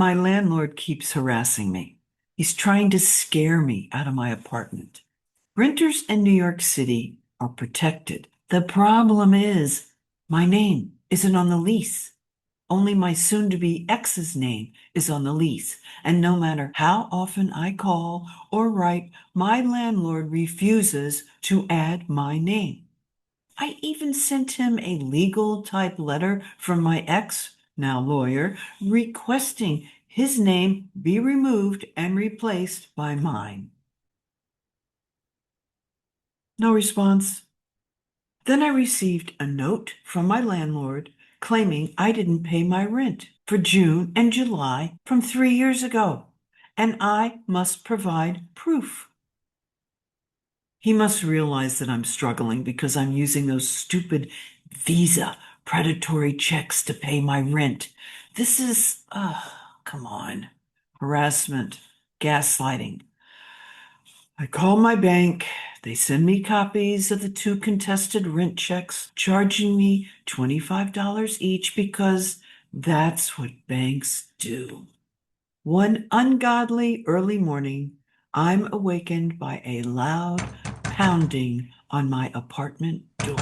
My landlord keeps harassing me. He's trying to scare me out of my apartment. Renters in New York City are protected. The problem is my name isn't on the lease. Only my soon-to-be ex's name is on the lease, and no matter how often I call or write, my landlord refuses to add my name. I even sent him a legal type letter from my ex, now lawyer, requesting his name be removed and replaced by mine. No response. Then I received a note from my landlord claiming I didn't pay my rent for June and July from 3 years ago, and I must provide proof. He must realize that I'm struggling because I'm using those stupid Visa predatory checks to pay my rent. This is, come on, harassment, gaslighting. I call my bank. They send me copies of the two contested rent checks, charging me $25 each because that's what banks do. One ungodly early morning, I'm awakened by a loud pounding on my apartment door.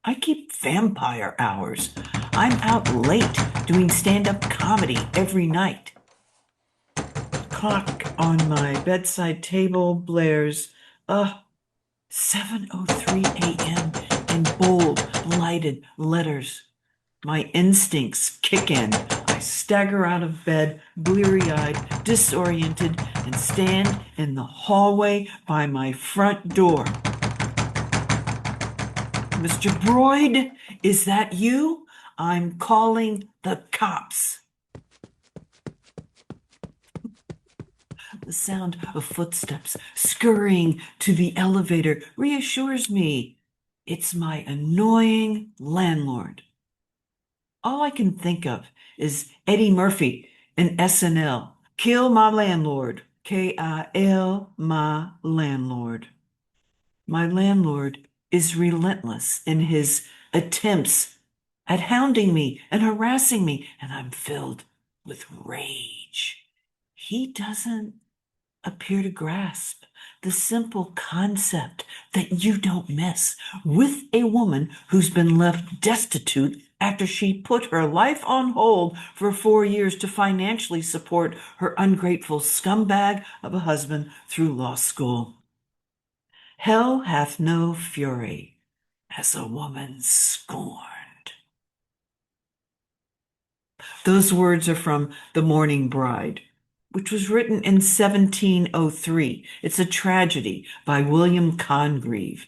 I keep vampire hours. I'm out late doing stand-up comedy every night. Clock on my bedside table blares, 7:03 a.m. in bold, lighted letters. My instincts kick in. I stagger out of bed, bleary-eyed, disoriented, and stand in the hallway by my front door. Mr. Broyd, is that you? I'm calling the cops. The sound of footsteps scurrying to the elevator reassures me. It's my annoying landlord. All I can think of is Eddie Murphy in SNL. Kill my landlord. K-I-L, my landlord. My landlord is relentless in his attempts at hounding me and harassing me, and I'm filled with rage. He doesn't appear to grasp the simple concept that you don't mess with a woman who's been left destitute after she put her life on hold for 4 years to financially support her ungrateful scumbag of a husband through law school. Hell hath no fury as a woman scorned. Those words are from The Mourning Bride, which was written in 1703. It's a tragedy by William Congreve.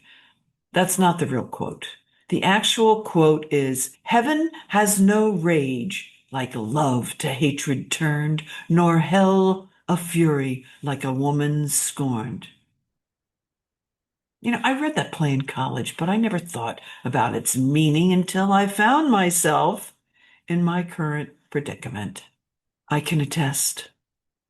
That's not the real quote. The actual quote is, "Heaven has no rage like love to hatred turned, nor hell a fury like a woman scorned." I read that play in college, but I never thought about its meaning until I found myself in my current predicament. I can attest.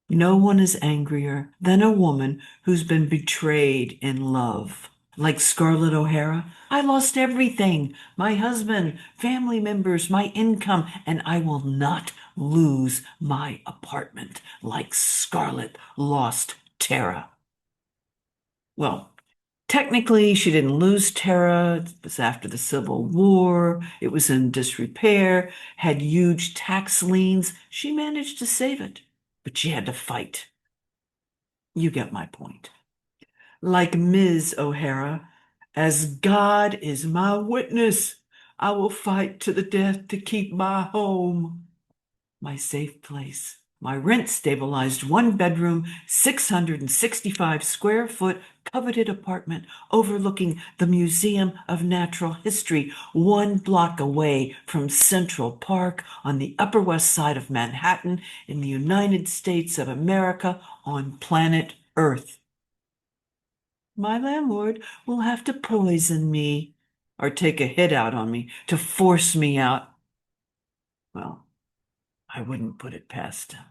No one is angrier than a woman who's been betrayed in love. Like Scarlett O'Hara, I lost everything, my husband, family members, my income, and I will not lose my apartment like Scarlett lost Tara. Well, technically, she didn't lose Tara. It was after the Civil War. It was in disrepair, had huge tax liens. She managed to save it, but she had to fight. You get my point. Like Ms. O'Hara, as God is my witness, I will fight to the death to keep my home, my safe place. My rent stabilized one bedroom, 665 square foot coveted apartment overlooking the Museum of Natural History, 1 block away from Central Park on the Upper West Side of Manhattan in the United States of America on planet Earth. My landlord will have to poison me or take a hit out on me to force me out. Well, I wouldn't put it past him.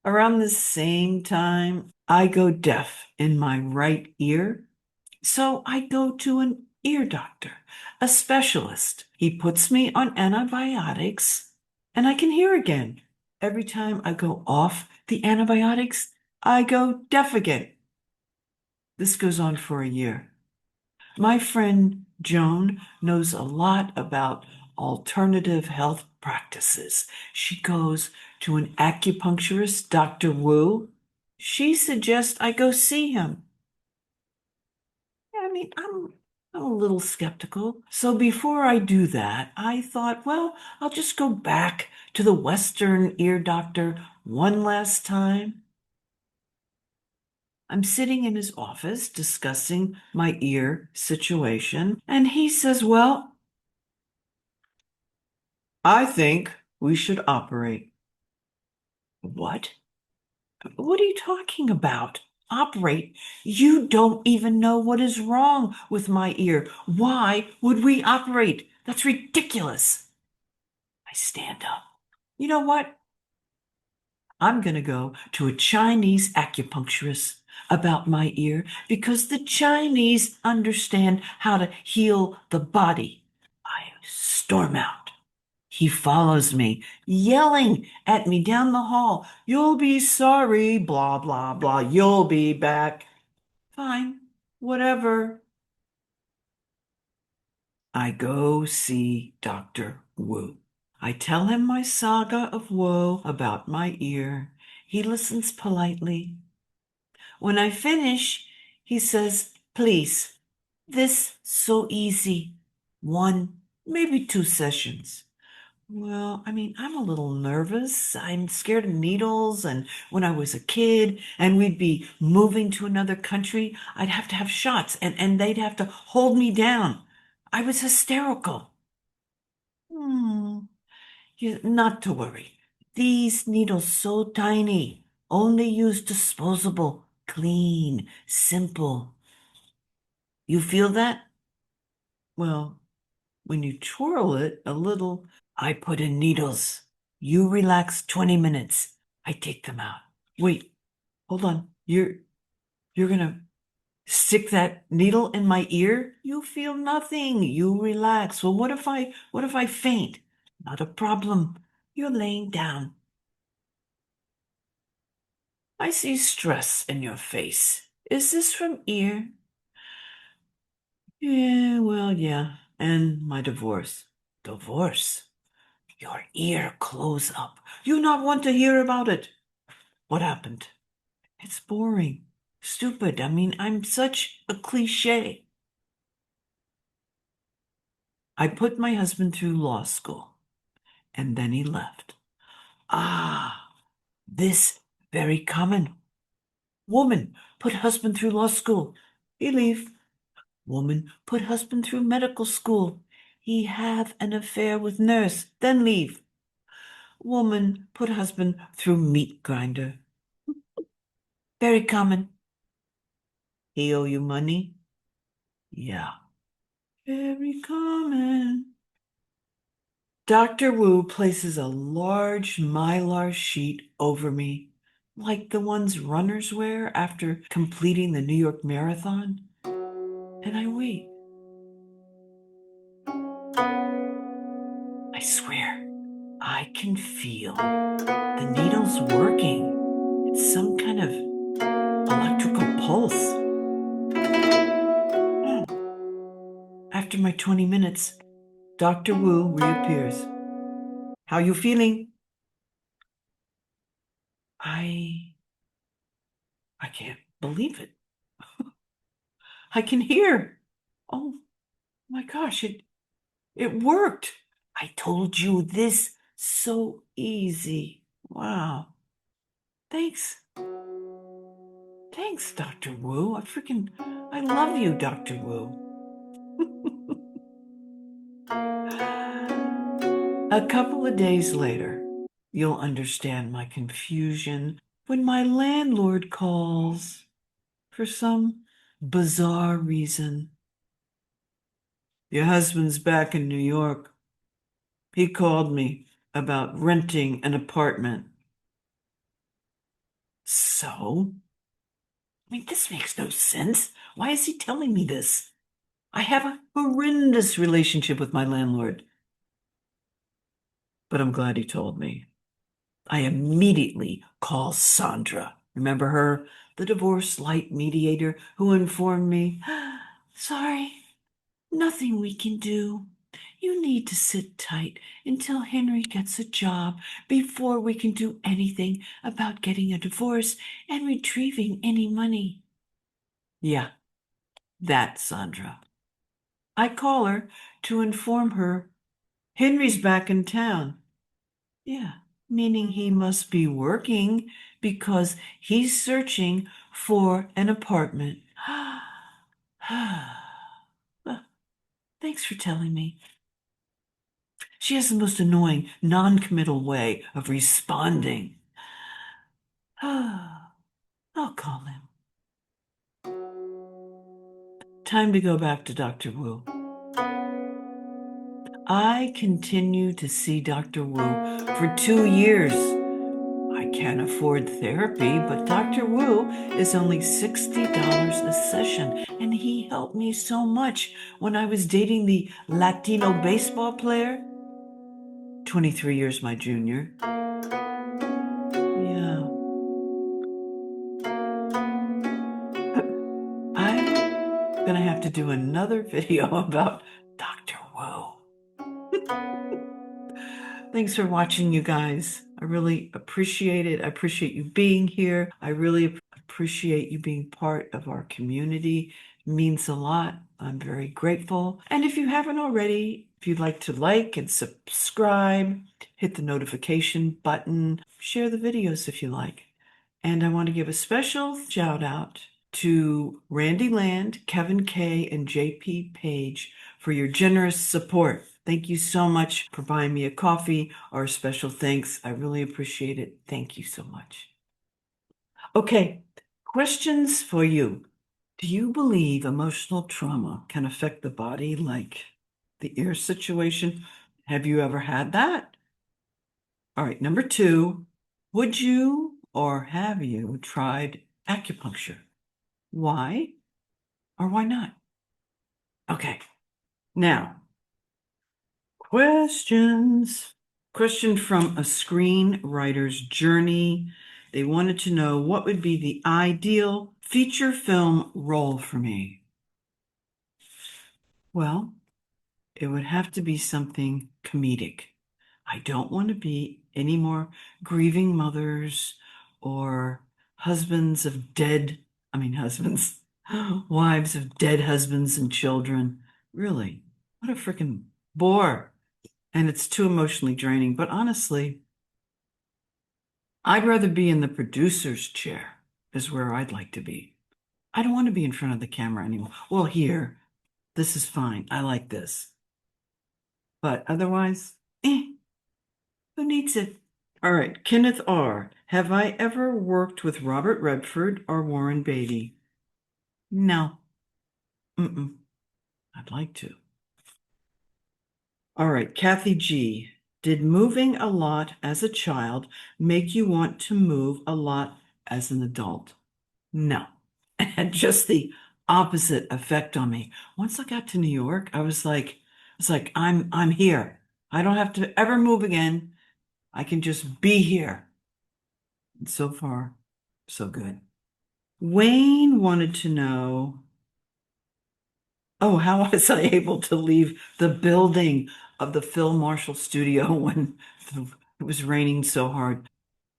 Around the same time, I go deaf in my right ear, so I go to an ear doctor, a specialist. He puts me on antibiotics and I can hear again. Every time I go off the antibiotics, I go deaf again. This goes on for a year. My friend Joan knows a lot about alternative health practices. She goes to an acupuncturist, Dr. Wu. She suggests I go see him. I mean, I'm a little skeptical. So before I do that, I thought, well, I'll just go back to the Western ear doctor one last time. I'm sitting in his office discussing my ear situation, and he says, well, I think we should operate. What? What are you talking about? Operate? You don't even know what is wrong with my ear. Why would we operate? That's ridiculous. I stand up. You know what? I'm going to go to a Chinese acupuncturist about my ear because the Chinese understand how to heal the body. I storm out. He follows me, yelling at me down the hall. You'll be sorry, blah, blah, blah. You'll be back. Fine, whatever. I go see Dr. Wu. I tell him my saga of woe about my ear. He listens politely. When I finish, he says, please, this so easy. One, maybe two sessions. Well, I mean, I'm a little nervous. I'm scared of needles. And when I was a kid and we'd be moving to another country, I'd have to have shots and they'd have to hold me down. I was hysterical. Hmm. Not to worry. These needles so tiny. Only use disposable, clean, simple. You feel that? Well, when you twirl it a little, I put in needles. You relax 20 minutes. I take them out. Wait, hold on. You're gonna stick that needle in my ear? You feel nothing. You relax. Well, what if I faint? Not a problem. You're laying down. I see stress in your face. Is this from ear? Yeah, well, yeah. And my divorce. Divorce? Your ear close up. You not want to hear about it. What happened? It's boring. Stupid. I mean, I'm such a cliche. I put my husband through law school, and then he left. Ah, this very common. Woman put husband through law school. He leave. Woman put husband through medical school. He have an affair with nurse, then leave. Woman put husband through meat grinder. Very common. He owe you money? Yeah. Very common. Dr. Wu places a large Mylar sheet over me, like the ones runners wear after completing the New York Marathon. And I wait. I swear, I can feel the needle's working. It's some kind of electrical pulse. Hmm. After my 20 minutes, Dr. Wu reappears. How you feeling? I I can't believe it. I can hear. Oh my gosh, it worked. I told you this so easy. Wow. Thanks. Thanks, Dr. Wu. I love you, Dr. Wu. A couple of days later, you'll understand my confusion when my landlord calls for some bizarre reason. Your husband's back in New York. He called me about renting an apartment. So? I mean, this makes no sense. Why is he telling me this? I have a horrendous relationship with my landlord, but I'm glad he told me. I immediately call Sandra. Remember her, the divorce light mediator who informed me, sorry, nothing we can do. You need to sit tight until Henry gets a job before we can do anything about getting a divorce and retrieving any money. Yeah, that's Sandra. I call her to inform her Henry's back in town. Yeah, meaning he must be working because he's searching for an apartment. Well, thanks for telling me. She has the most annoying, non-committal way of responding. I'll call him. Time to go back to Dr. Wu. I continue to see Dr. Wu for 2 years. I can't afford therapy, but Dr. Wu is only $60 a session, and he helped me so much when I was dating the Latino baseball player, 23 years my junior. Yeah. I'm gonna have to do another video about Dr. Wu. Thanks for watching, you guys. I really appreciate it. I appreciate you being here. I really appreciate you being part of our community. It means a lot. I'm very grateful. And if you haven't already, if you'd like to like and subscribe, hit the notification button, share the videos if you like. And I want to give a special shout out to Randy Land, Kevin K, and JP Page for your generous support. Thank you so much for buying me a coffee or a special thanks. I really appreciate it. Thank you so much. Okay, questions for you. Do you believe emotional trauma can affect the body like the ear situation? Have you ever had that? All right, number two, would you or have you tried acupuncture? Why or why not? Okay, now, questions. Question from a screenwriter's journey. They wanted to know what would be the ideal feature film role for me. Well, it would have to be something comedic. I don't want to be any more grieving mothers or husbands of dead, I mean, husbands, wives of dead husbands and children. Really, what a freaking bore. And it's too emotionally draining. But honestly, I'd rather be in the producer's chair, is where I'd like to be. I don't want to be in front of the camera anymore. Well, here, this is fine. I like this. But otherwise, who needs it? All right, Kenneth R. Have I ever worked with Robert Redford or Warren Beatty? No. Mm-mm. I'd like to. All right, Kathy G. Did moving a lot as a child make you want to move a lot as an adult? No. It had just the opposite effect on me. Once I got to New York, I'm here. I don't have to ever move again. I can just be here. And so far, so good. Wayne wanted to know, oh, how was I able to leave the building of the Phil Marshall studio when it was raining so hard?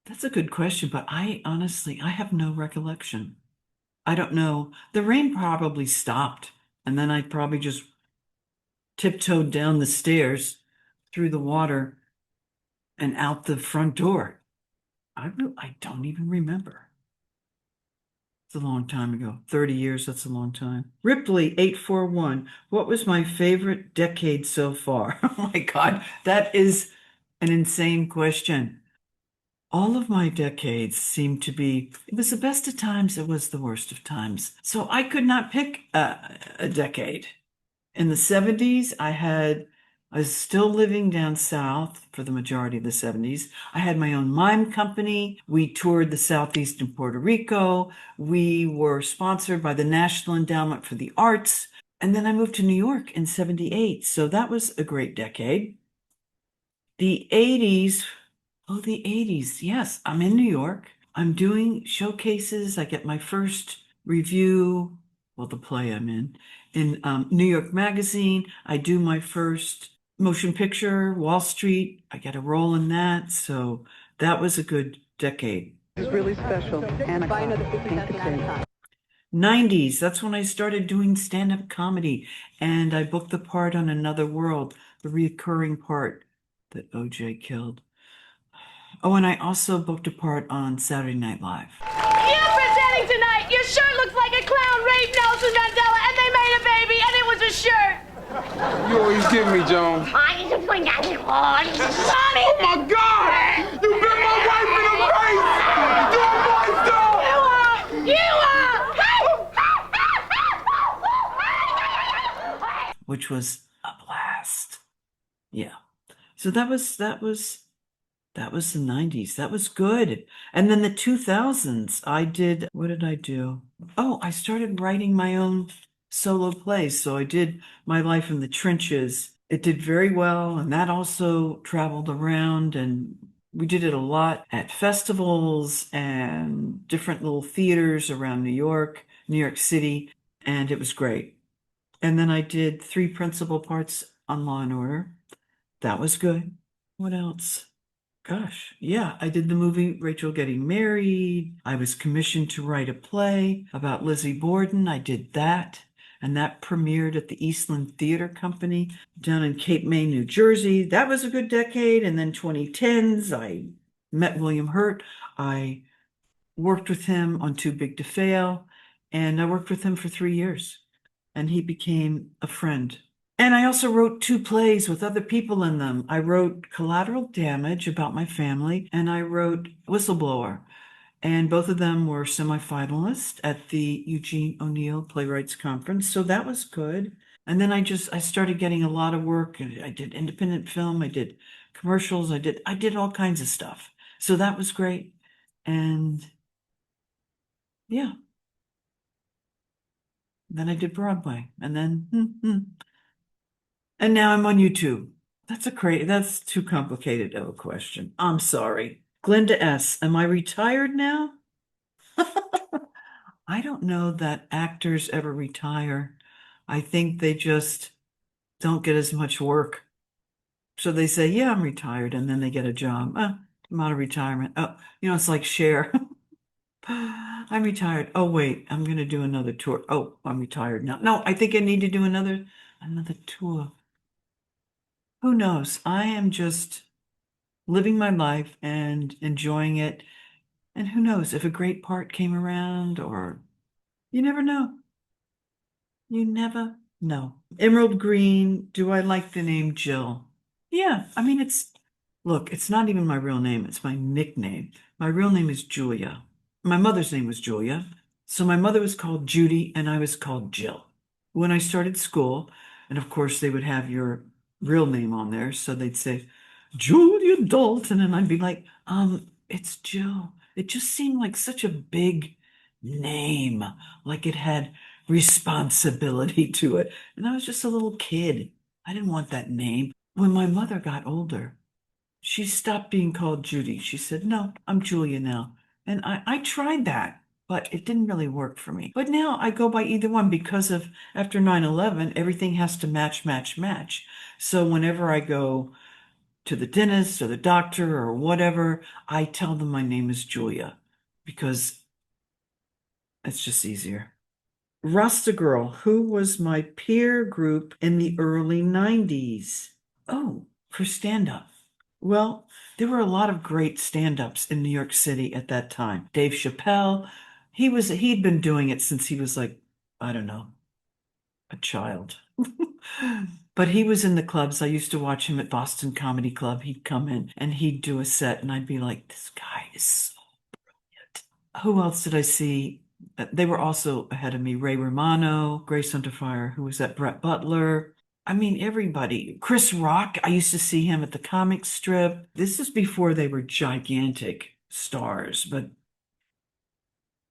That's a good question, but I honestly, I have no recollection. I don't know. The rain probably stopped, and then I probably just tiptoed down the stairs through the water and out the front door. I don't even remember. It's a long time ago. 30 years, that's a long time. Ripley 841. What was my favorite decade so far? Oh my God, that is an insane question. All of my decades seem to be, it was the best of times, it was the worst of times. So I could not pick a decade. In the 70s, I was still living down south for the majority of the 70s. I had my own mime company. We toured the southeastern Puerto Rico. We were sponsored by the National Endowment for the Arts. And then I moved to New York in 78. So that was a great decade. The 80s, oh, the 80s. Yes, I'm in New York. I'm doing showcases. I get my first review, well, the play I'm in New York Magazine. I do my first motion picture, Wall Street. I get a role in that. So that was a good decade. It's really special. Anna, 90s, that's when I started doing stand-up comedy, and I booked the part on Another World, the recurring part that OJ killed. Oh, and I also booked a part on Saturday Night Live. You're presenting tonight. Your shirt looks like a clown raped Nelson Mandela, and they made a baby, and it was a shirt. You always give me, Joan. Oh Oh my God! You bit my wife in the face! You're a monster! You are! Which was a blast. Yeah. So that was the 90s. That was good. And then the 2000s, what did I do? Oh, I started writing my own solo plays. So I did My Life in the Trenches. It did very well, and that also traveled around, and we did it a lot at festivals and different little theaters around New York City, and it was great. And then I did 3 principal parts on Law and Order. That was good. What else? Gosh, yeah, I did the movie Rachel Getting Married. I was commissioned to write a play about Lizzie Borden. I did that. And that premiered at the Eastland Theater Company down in Cape May, New Jersey. That was a good decade. And then 2010s, I met William Hurt. I worked with him on Too Big to Fail. And I worked with him for 3 years. And he became a friend. And I also wrote 2 plays with other people in them. I wrote Collateral Damage about my family, and I wrote Whistleblower. And both of them were semifinalists at the Eugene O'Neill Playwrights Conference. So that was good. And then I started getting a lot of work. I did independent film, I did commercials, I did all kinds of stuff. So that was great. And yeah. Then I did Broadway. And then and now I'm on YouTube. That's too complicated of a question. I'm sorry. Glinda S., am I retired now? I don't know that actors ever retire. I think they just don't get as much work. So they say, yeah, I'm retired, and then they get a job. I'm out of retirement. Oh, it's like Cher. I'm retired. Oh, wait, I'm going to do another tour. Oh, I'm retired now. No, I think I need to do another tour. Who knows? I am just living my life and enjoying it. And who knows if a great part came around, or you never know. You never know. Emerald Green, do I like the name Jill? Yeah, I mean, it's not even my real name, it's my nickname. My real name is Julia. My mother's name was Julia. So my mother was called Judy and I was called Jill. When I started school, and of course they would have your real name on there, so they'd say, Julia Dalton, and I'd be like, it's Jill. It just seemed like such a big name, like it had responsibility to it. And I was just a little kid. I didn't want that name. When my mother got older, she stopped being called Judy. She said, no, I'm Julia now. And I tried that, but it didn't really work for me. But now I go by either one because of after 9/11, everything has to match, match, match. So whenever I go to the dentist or the doctor or whatever, I tell them my name is Julia because it's just easier. Rasta Girl, who was my peer group in the early 90s? Oh, for stand-up. Well, there were a lot of great stand-ups in New York City at that time. Dave Chappelle, he'd been doing it since he was like, I don't know, a child. But he was in the clubs. I used to watch him at Boston Comedy Club. He'd come in and he'd do a set, and I'd be like, this guy is so brilliant. Who else did I see? They were also ahead of me. Ray Romano, Grace Under Fire, who was at Brett Butler. I mean, everybody. Chris Rock, I used to see him at the comic strip. This is before they were gigantic stars, but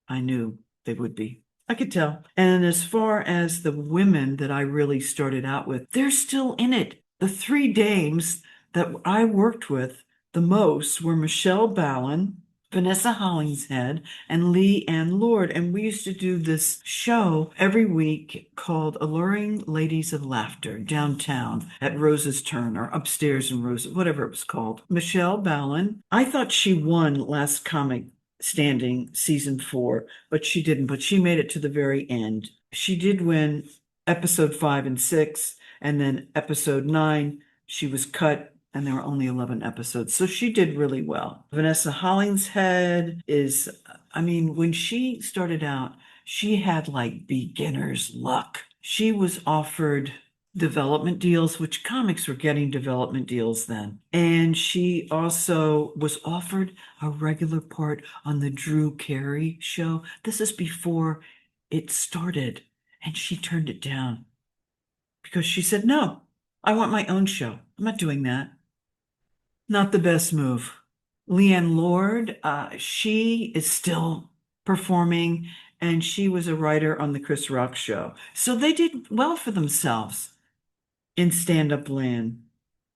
I knew they would be. I could tell. And as far as the women that I really started out with, they're still in it. The three dames that I worked with the most were Michelle Ballin, Vanessa Hollingshead, and Lee Ann Lord. And we used to do this show every week called Alluring Ladies of Laughter downtown at Rose's Turn or upstairs in Rose, whatever it was called. Michelle Ballin, I thought she won Last Comic Standing season 4, but she didn't. But she made it to the very end. She did win episode 5 and 6, and then episode 9, she was cut and there were only 11 episodes. So she did really well. Vanessa Hollingshead is, I mean, when she started out, she had like beginner's luck. She was offered development deals, which comics were getting development deals then. And she also was offered a regular part on the Drew Carey show. This is before it started. And she turned it down because she said, no, I want my own show. I'm not doing that. Not the best move. Leanne Lord, she is still performing, and she was a writer on the Chris Rock show. So they did well for themselves in stand-up land.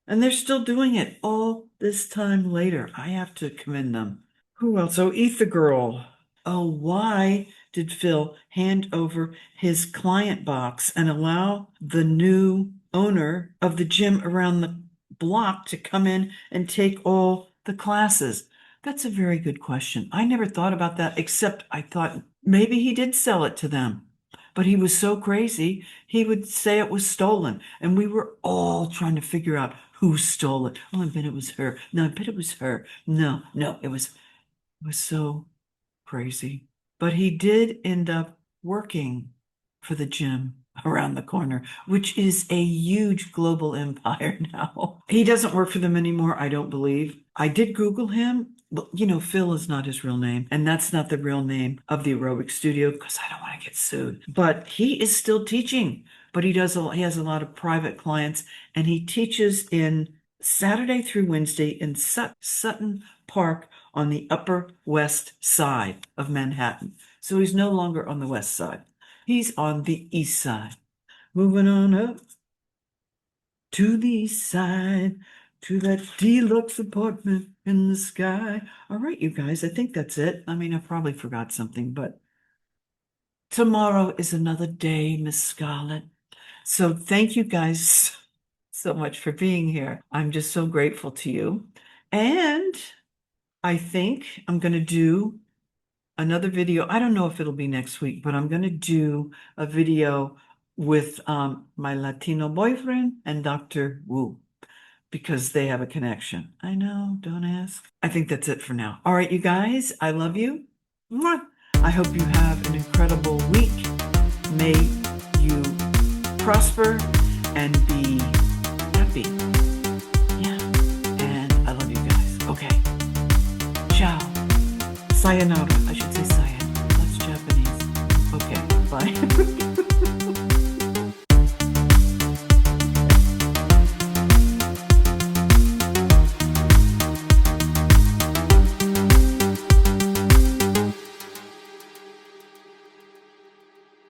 And they're still doing it all this time later. I have to commend them. Who else? Oh, Ether Girl. Oh, why did Phil hand over his client box and allow the new owner of the gym around the block to come in and take all the classes? That's a very good question. I never thought about that, except I thought maybe he did sell it to them. But he was so crazy, he would say it was stolen. And we were all trying to figure out who stole it. Oh, I bet it was her. No, I bet it was her. No, it was so crazy. But he did end up working for the gym around the corner, which is a huge global empire now. He doesn't work for them anymore, I don't believe. I did Google him. But, Phil is not his real name, and that's not the real name of the aerobic studio because I don't want to get sued. But he is still teaching, but he has a lot of private clients, and he teaches in Saturday through Wednesday in Sutton Park on the Upper West Side of Manhattan. So he's no longer on the West Side. He's on the East Side. Moving on up to the East Side, to that deluxe apartment in the sky. All right, you guys, I think that's it. I mean, I probably forgot something, but tomorrow is another day, Miss Scarlett. So thank you guys so much for being here. I'm just so grateful to you. And I think I'm going to do another video. I don't know if it'll be next week, but I'm going to do a video with my Latino boyfriend and Dr. Wu, because they have a connection. I know, don't ask. I think that's it for now. All right, you guys, I love you. Mwah. I hope you have an incredible week. May you prosper and be happy. Yeah, and I love you guys. Okay, ciao. Sayonara. I should say sayonara. That's Japanese. Okay, bye.